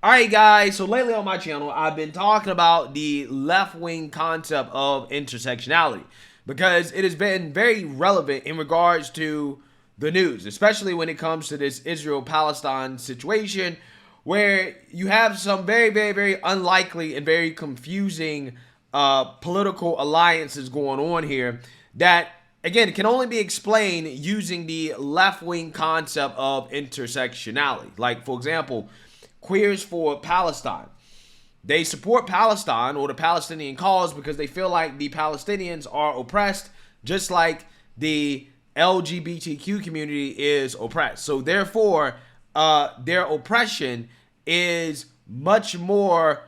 Alright guys, so lately on my channel, I've been talking about the left-wing concept of intersectionality because it has been very relevant in regards to the news, especially when it comes to this Israel-Palestine situation where you have some very unlikely and very confusing political alliances going on here that, again, it can only be explained using the left-wing concept of intersectionality. Like, for example, Queers for Palestine. They support Palestine or the Palestinian cause because they feel like the Palestinians are oppressed just like the LGBTQ community is oppressed. So therefore, their oppression is much more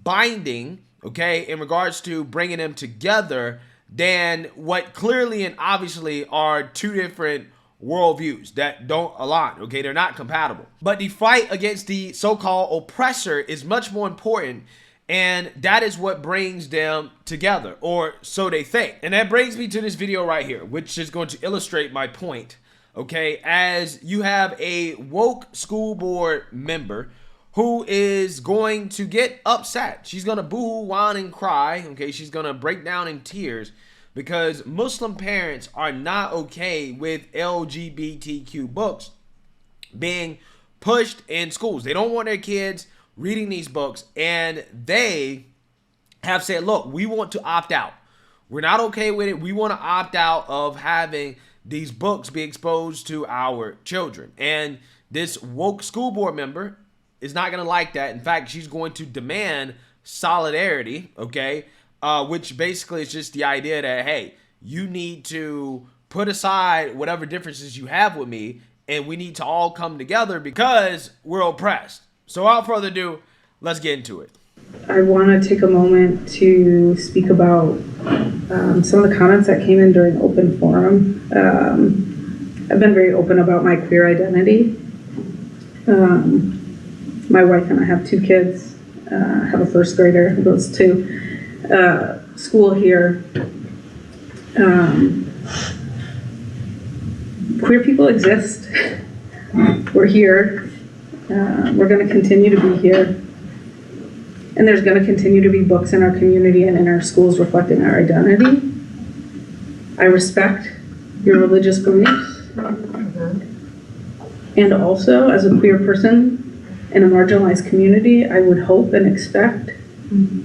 binding, okay, in regards to bringing them together than what clearly and obviously are two different worldviews that don't align, okay? They're not compatible. But the fight against the so-called oppressor is much more important, and that is what brings them together, or so they think. And that brings me to this video right here, which is going to illustrate my point, okay? As you have a woke school board member who is going to get upset. She's going to boo, whine, and cry, okay? She's going to break down in tears because Muslim parents are not okay with LGBTQ books being pushed in schools. They don't want their kids reading these books, and they have said, look, we want to opt out. We're not okay with it. We want to opt out of having these books be exposed to our children. And this woke school board member is not going to like that. In fact, she's going to demand solidarity, okay? Which basically is just the idea that, hey, you need to put aside whatever differences you have with me, and we need to all come together because we're oppressed. So without further ado, let's get into it. I want to take a moment to speak about some of the comments that came in during open forum. I've been very open about my queer identity. My wife and I have two kids. I have a first grader who goes to school here. Queer people exist. We're here. We're going to continue to be here. And there's going to continue to be books in our community and in our schools reflecting our identity. I respect your religious beliefs. And also, as a queer person in a marginalized community, I would hope and expect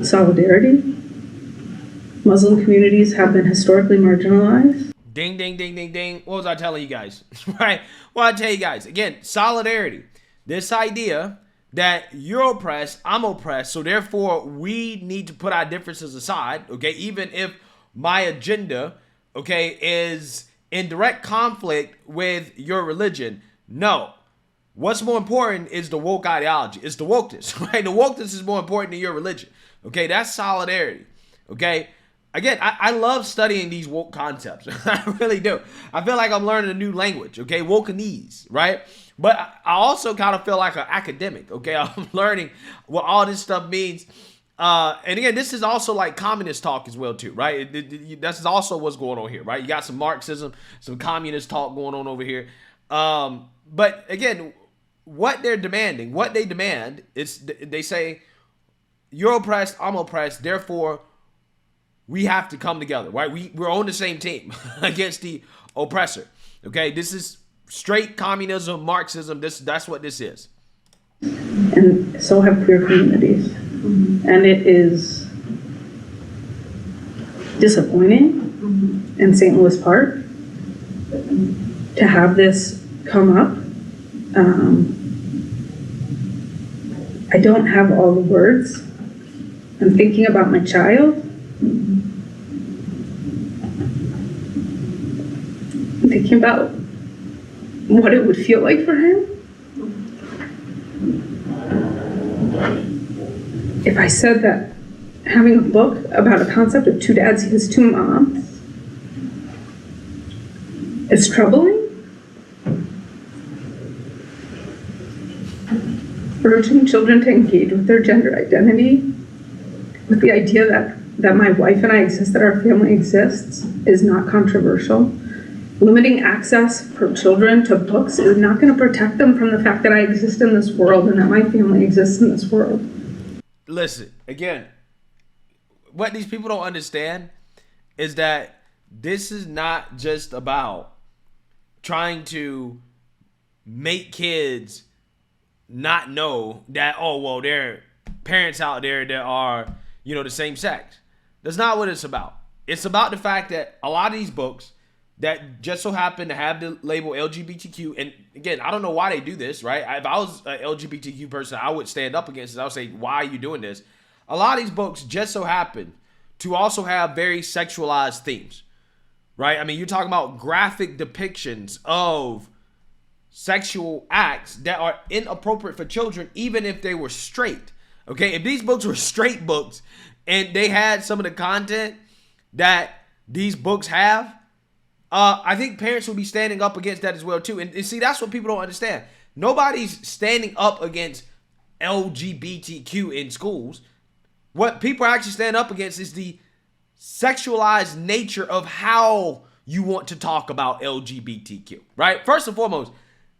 solidarity. Muslim communities have been historically marginalized. Ding, ding, ding, ding, ding. What was I telling you guys? Right? Well, I tell you guys, again, solidarity. This idea that you're oppressed, I'm oppressed, so therefore we need to put our differences aside, okay? Even if my agenda, okay, is in direct conflict with your religion. No. What's more important is the woke ideology. It's the wokeness, right? The wokeness is more important than your religion, okay? That's solidarity, okay? Again, I love studying these woke concepts. I really do. I feel like I'm learning a new language, okay? Wokenese, right? But I also kind of feel like an academic, okay? I'm learning what all this stuff means. And again, this is also like communist talk as well too, right? This is also what's going on here, right? You got some Marxism, some communist talk going on over here. But again, what they're demanding, what they demand is they say, you're oppressed, I'm oppressed, therefore we have to come together, right? We're on the same team against the oppressor, okay? This is straight communism, Marxism. That's what this is. And so have queer communities. And it is disappointing in St. Louis Park to have this come up. I don't have all the words. I'm thinking about my child. I'm thinking about what it would feel like for him if I said that having a book about a concept of two dads equals two moms is troubling. Urging children to engage with their gender identity, with the idea that my wife and I exist, that our family exists, is not controversial. Limiting access for children to books is not going to protect them from the fact that I exist in this world and that my family exists in this world. Listen, again, what these people don't understand is that this is not just about trying to make kids not know that, oh, well, there are parents out there that are, the same sex. That's not what it's about. It's about the fact that a lot of these books that just so happen to have the label LGBTQ, and again, I don't know why they do this, right? If I was an LGBTQ person, I would stand up against it. I would say, why are you doing this? A lot of these books just so happen to also have very sexualized themes, right? I mean, you're talking about graphic depictions of sexual acts that are inappropriate for children, even if they were straight. Okay, if these books were straight books and they had some of the content that these books have, I think parents will be standing up against that as well too. And see, that's what people don't understand. Nobody's standing up against LGBTQ in schools. What people actually stand up against is the sexualized nature of how you want to talk about LGBTQ, right? First and foremost,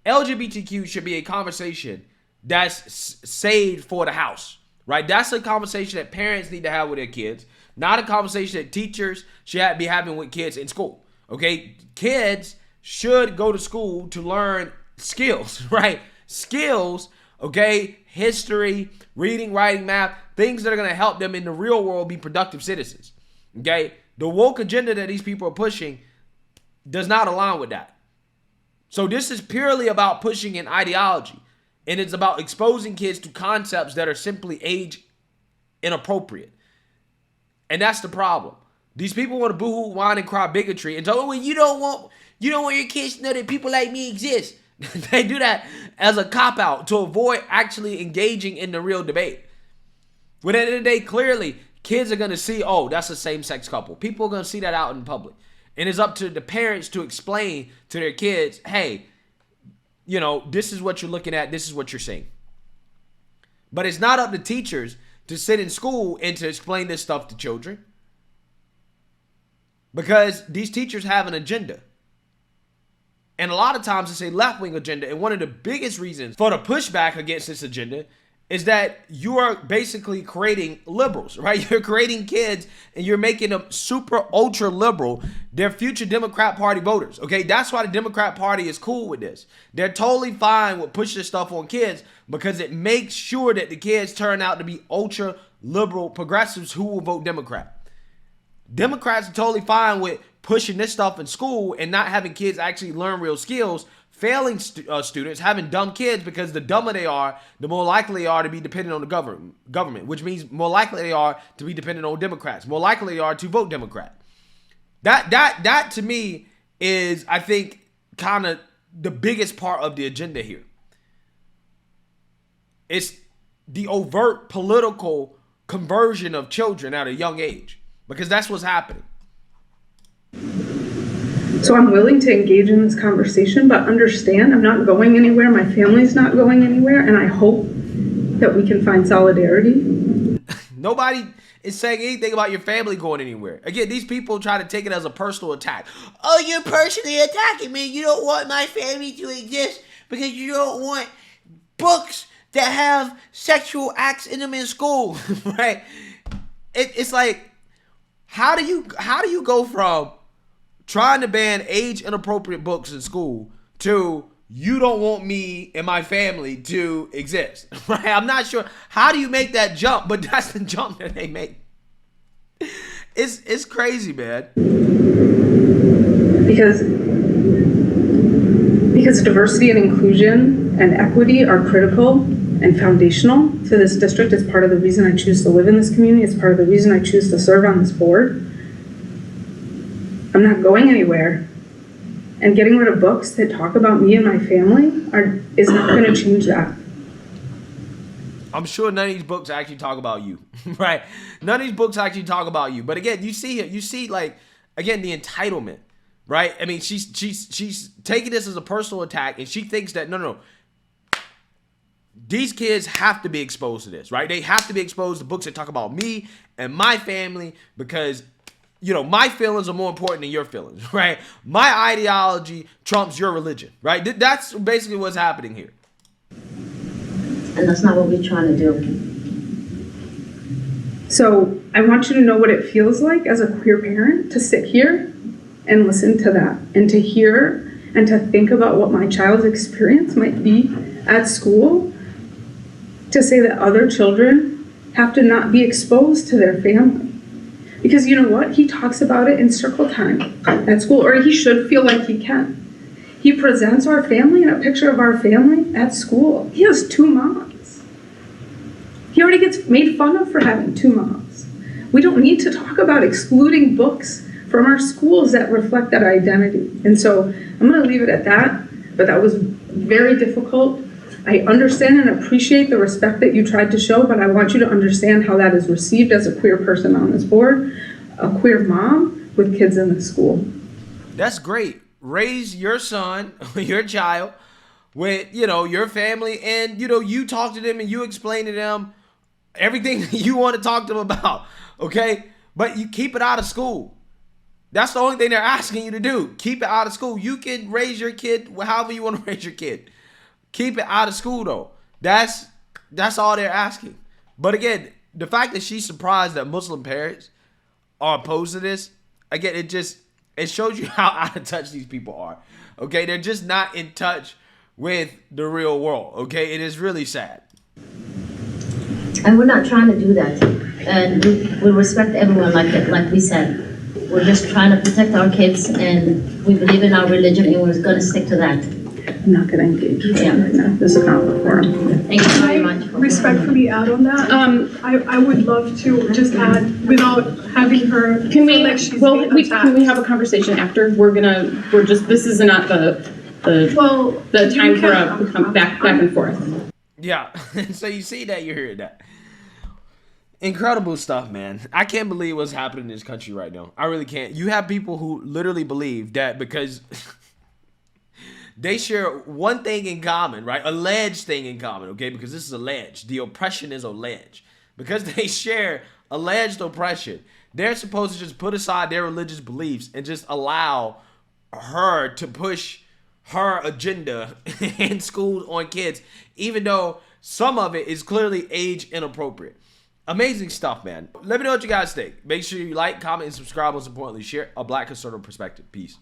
LGBTQ should be a conversation that's saved for the house, right? That's a conversation that parents need to have with their kids, not a conversation that teachers should be having with kids in school, okay? Kids should go to school to learn skills, right? Skills, okay? History, reading, writing, math, things that are going to help them in the real world be productive citizens, okay? The woke agenda that these people are pushing does not align with that. So this is purely about pushing an ideology, and it's about exposing kids to concepts that are simply age inappropriate. And that's the problem. These people want to boohoo, whine, and cry bigotry and tell, well, you don't want your kids to know that people like me exist. They do that as a cop-out to avoid actually engaging in the real debate. But at the end of the day, clearly, kids are going to see, oh, that's a same-sex couple. People are going to see that out in public. And it's up to the parents to explain to their kids, hey, this is what you're looking at. This is what you're seeing. But it's not up to teachers to sit in school and to explain this stuff to children. Because these teachers have an agenda. And a lot of times it's a left-wing agenda. And one of the biggest reasons for the pushback against this agenda is that you are basically creating liberals, right? You're creating kids and you're making them super ultra liberal. They're future Democrat Party voters, okay? That's why the Democrat Party is cool with this. They're totally fine with pushing this stuff on kids because it makes sure that the kids turn out to be ultra liberal progressives who will vote Democrat. Democrats are totally fine with pushing this stuff in school and not having kids actually learn real skills, failing students, having dumb kids, because the dumber they are, the more likely they are to be dependent on the government, which means more likely they are to be dependent on Democrats, more likely they are to vote Democrat. That to me is, I think, kind of the biggest part of the agenda here. It's the overt political conversion of children at a young age, because that's what's happening. So I'm willing to engage in this conversation, but understand I'm not going anywhere. My family's not going anywhere. And I hope that we can find solidarity. Nobody is saying anything about your family going anywhere. Again, these people try to take it as a personal attack. Oh, you're personally attacking me. You don't want my family to exist because you don't want books that have sexual acts in them in school, right? It's like, how do you go from trying to ban age inappropriate books in school to you don't want me and my family to exist, right? I'm not sure. How do you make that jump? But that's the jump that they make. It's crazy, man. Because diversity and inclusion and equity are critical and foundational to this district. It's part of the reason I choose to live in this community. It's part of the reason I choose to serve on this board. I'm not going anywhere. And getting rid of books that talk about me and my family is not going to change that. I'm sure none of these books actually talk about you, right? None of these books actually talk about you. But again, you see like, again, the entitlement, right? I mean, she's taking this as a personal attack, and she thinks that, no. These kids have to be exposed to this, right? They have to be exposed to books that talk about me and my family, because my feelings are more important than your feelings, right? My ideology trumps your religion, right? That's basically what's happening here. And that's not what we're trying to do. So I want you to know what it feels like as a queer parent to sit here and listen to that and to hear and to think about what my child's experience might be at school, to say that other children have to not be exposed to their family. Because you know what? He talks about it in circle time at school, or he should feel like he can. He presents our family in a picture of our family at school. He has 2 moms. He already gets made fun of for having 2 moms. We don't need to talk about excluding books from our schools that reflect that identity. And so I'm going to leave it at that, but that was very difficult. I understand and appreciate the respect that you tried to show, but I want you to understand how that is received as a queer person on this board, a queer mom with kids in the school. That's great. Raise your son, your child, with, your family, and, you talk to them and you explain to them everything you want to talk to them about, okay? But you keep it out of school. That's the only thing they're asking you to do. Keep it out of school. You can raise your kid however you want to raise your kid. Keep it out of school, though. That's all they're asking. But again, the fact that she's surprised that Muslim parents are opposed to this, again, it shows you how out of touch these people are. Okay, they're just not in touch with the real world. Okay, it is really sad. And we're not trying to do that. And we respect everyone, like we said. We're just trying to protect our kids, and we believe in our religion, and we're going to stick to that. I'm not going to engage with that right now. This is not the forum. Thank you very much. Respectfully add on that. I would love to just add, without having her Can we? feel like she's Well, being can we attacked. have a conversation after? This is not the time you for can- a back and forth. Yeah, so you see that, you hear that. Incredible stuff, man. I can't believe what's happening in this country right now. I really can't. You have people who literally believe that because they share one thing in common, right? Alleged thing in common, okay? Because this is alleged. The oppression is alleged. Because they share alleged oppression, they're supposed to just put aside their religious beliefs and just allow her to push her agenda in schools on kids, even though some of it is clearly age inappropriate. Amazing stuff, man. Let me know what you guys think. Make sure you like, comment, and subscribe. Most importantly, share a Black conservative perspective. Peace.